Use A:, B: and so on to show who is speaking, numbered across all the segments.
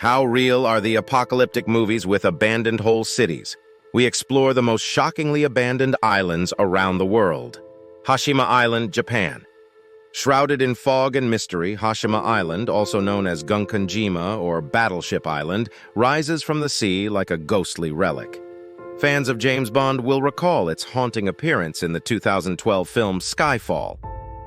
A: How real are the apocalyptic movies with abandoned whole cities? We explore the most shockingly abandoned islands around the world. Hashima Island, Japan. Shrouded in fog and mystery, Hashima Island, also known as Gunkanjima or Battleship Island, rises from the sea like a ghostly relic. Fans of James Bond will recall its haunting appearance in the 2012 film Skyfall.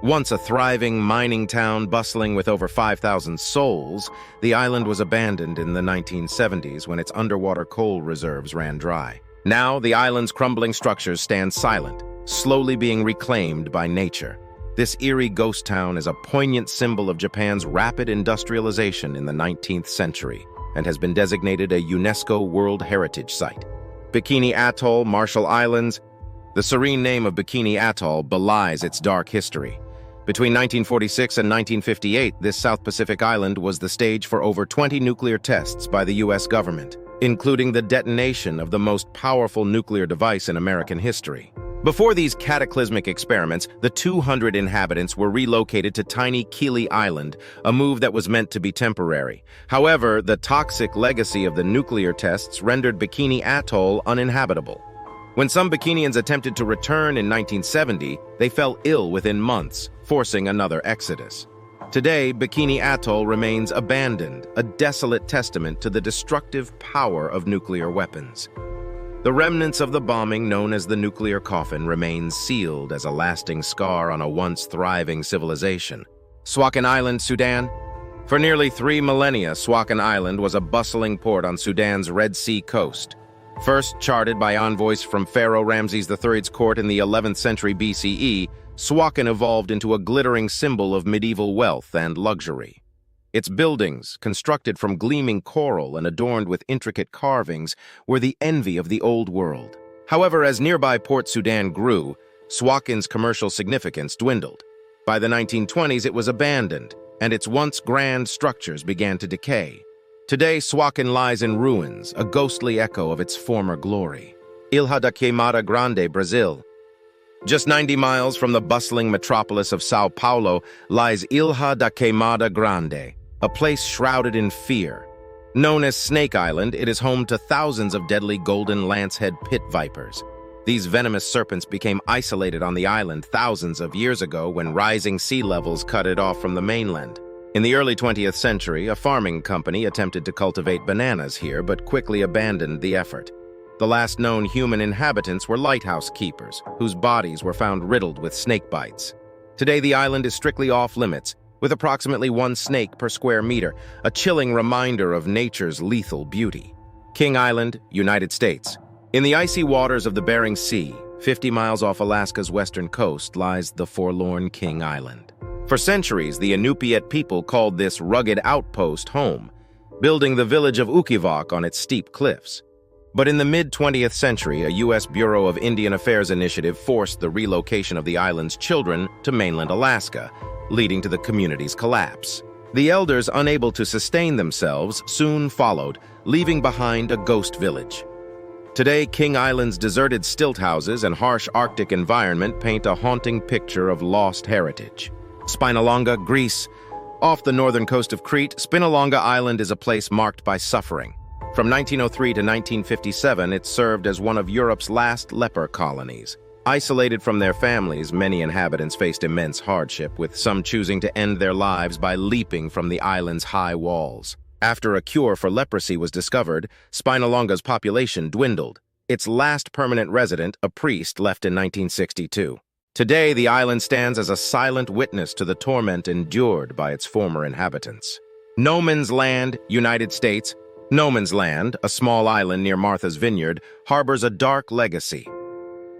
A: Once a thriving mining town bustling with over 5,000 souls, the island was abandoned in the 1970s when its underwater coal reserves ran dry. Now, the island's crumbling structures stand silent, slowly being reclaimed by nature. This eerie ghost town is a poignant symbol of Japan's rapid industrialization in the 19th century and has been designated a UNESCO World Heritage Site. Bikini Atoll, Marshall Islands. The serene name of Bikini Atoll belies its dark history. Between 1946 and 1958, this South Pacific island was the stage for over 20 nuclear tests by the U.S. government, including the detonation of the most powerful nuclear device in American history. Before these cataclysmic experiments, the 200 inhabitants were relocated to tiny Kili Island, a move that was meant to be temporary. However, the toxic legacy of the nuclear tests rendered Bikini Atoll uninhabitable. When some Bikinians attempted to return in 1970, they fell ill within months, forcing another exodus. Today, Bikini Atoll remains abandoned, a desolate testament to the destructive power of nuclear weapons. The remnants of the bombing, known as the nuclear coffin, remain sealed as a lasting scar on a once thriving civilization. Suakin Island, Sudan. For nearly 3 millennia, Suakin Island was a bustling port on Sudan's Red Sea coast. First charted by envoys from Pharaoh Ramses III's court in the 11th century BCE, Suakin evolved into a glittering symbol of medieval wealth and luxury. Its buildings, constructed from gleaming coral and adorned with intricate carvings, were the envy of the old world. However, as nearby Port Sudan grew, Suakin's commercial significance dwindled. By the 1920s, it was abandoned, and its once grand structures began to decay. Today, Suakin lies in ruins, a ghostly echo of its former glory. Ilha da Queimada Grande, Brazil. Just 90 miles from the bustling metropolis of Sao Paulo lies Ilha da Queimada Grande, a place shrouded in fear. Known as Snake Island, it is home to thousands of deadly golden lancehead pit vipers. These venomous serpents became isolated on the island thousands of years ago when rising sea levels cut it off from the mainland. In the early 20th century, a farming company attempted to cultivate bananas here but quickly abandoned the effort. The last known human inhabitants were lighthouse keepers, whose bodies were found riddled with snake bites. Today, the island is strictly off-limits, with approximately 1 snake per square meter, a chilling reminder of nature's lethal beauty. King Island, United States. In the icy waters of the Bering Sea, 50 miles off Alaska's western coast, lies the forlorn King Island. For centuries, the Inupiat people called this rugged outpost home, building the village of Ukivak on its steep cliffs. But in the mid-20th century, a U.S. Bureau of Indian Affairs initiative forced the relocation of the island's children to mainland Alaska, leading to the community's collapse. The elders, unable to sustain themselves, soon followed, leaving behind a ghost village. Today, King Island's deserted stilt houses and harsh Arctic environment paint a haunting picture of lost heritage. Spinalonga, Greece. Off the northern coast of Crete, Spinalonga Island is a place marked by suffering. From 1903 to 1957, it served as one of Europe's last leper colonies. Isolated from their families, many inhabitants faced immense hardship, with some choosing to end their lives by leaping from the island's high walls. After a cure for leprosy was discovered, Spinalonga's population dwindled. Its last permanent resident, a priest, left in 1962. Today, the island stands as a silent witness to the torment endured by its former inhabitants. Noman's Land, United States. Noman's Land, a small island near Martha's Vineyard, harbors a dark legacy.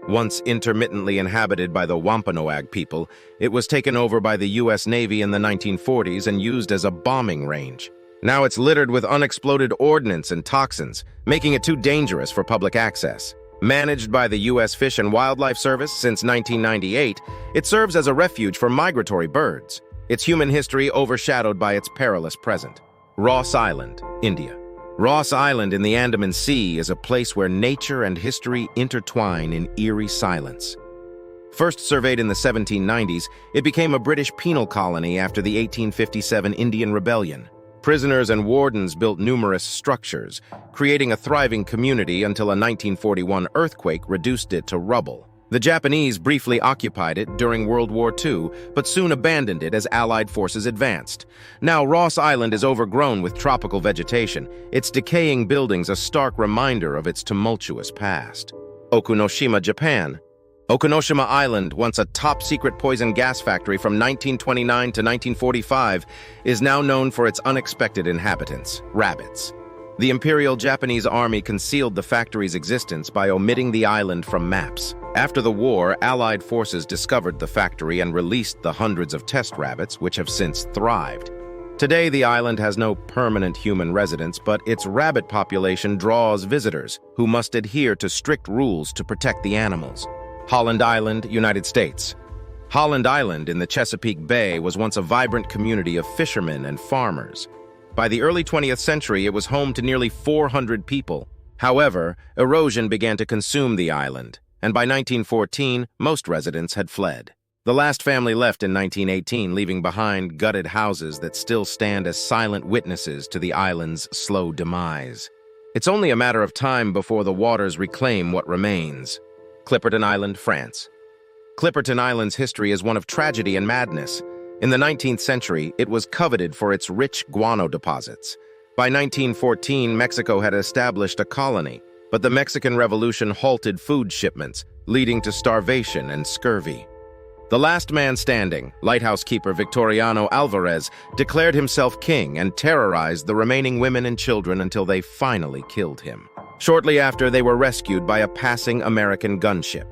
A: Once intermittently inhabited by the Wampanoag people, it was taken over by the U.S. Navy in the 1940s and used as a bombing range. Now it's littered with unexploded ordnance and toxins, making it too dangerous for public access. Managed by the U.S. Fish and Wildlife Service since 1998, it serves as a refuge for migratory birds, its human history overshadowed by its perilous present. Ross Island, India. Ross Island in the Andaman Sea is a place where nature and history intertwine in eerie silence. First surveyed in the 1790s, it became a British penal colony after the 1857 Indian Rebellion. Prisoners and wardens built numerous structures, creating a thriving community until a 1941 earthquake reduced it to rubble. The Japanese briefly occupied it during World War II, but soon abandoned it as Allied forces advanced. Now Ross Island is overgrown with tropical vegetation, its decaying buildings a stark reminder of its tumultuous past. Okunoshima, Japan. Okunoshima Island, once a top-secret poison gas factory from 1929 to 1945, is now known for its unexpected inhabitants, rabbits. The Imperial Japanese Army concealed the factory's existence by omitting the island from maps. After the war, Allied forces discovered the factory and released the hundreds of test rabbits, which have since thrived. Today, the island has no permanent human residents, but its rabbit population draws visitors who must adhere to strict rules to protect the animals. Holland Island, United States. Holland Island in the Chesapeake Bay was once a vibrant community of fishermen and farmers. By the early 20th century, it was home to nearly 400 people. However, erosion began to consume the island, and by 1914, most residents had fled. The last family left in 1918, leaving behind gutted houses that still stand as silent witnesses to the island's slow demise. It's only a matter of time before the waters reclaim what remains. Clipperton Island, France. Clipperton Island's history is one of tragedy and madness. In the 19th century, it was coveted for its rich guano deposits. By 1914, Mexico had established a colony, but the Mexican Revolution halted food shipments, leading to starvation and scurvy. The last man standing, lighthouse keeper Victoriano Alvarez, declared himself king and terrorized the remaining women and children until they finally killed him. Shortly after, they were rescued by a passing American gunship.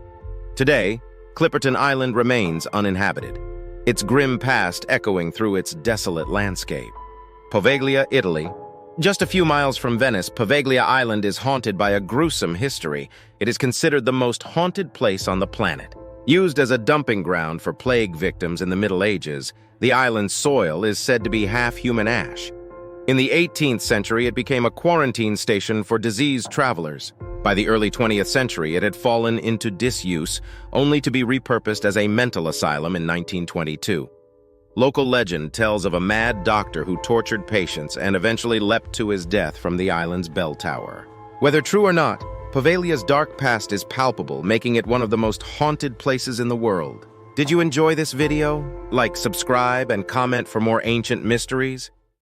A: Today, Clipperton Island remains uninhabited, its grim past echoing through its desolate landscape. Poveglia, Italy. Just a few miles from Venice, Poveglia Island is haunted by a gruesome history. It is considered the most haunted place on the planet. Used as a dumping ground for plague victims in the Middle Ages, the island's soil is said to be half human ash. In the 18th century, it became a quarantine station for diseased travelers. By the early 20th century, it had fallen into disuse, only to be repurposed as a mental asylum in 1922. Local legend tells of a mad doctor who tortured patients and eventually leapt to his death from the island's bell tower. Whether true or not, Poveglia's dark past is palpable, making it one of the most haunted places in the world. Did you enjoy this video? Like, subscribe, and comment for more ancient mysteries?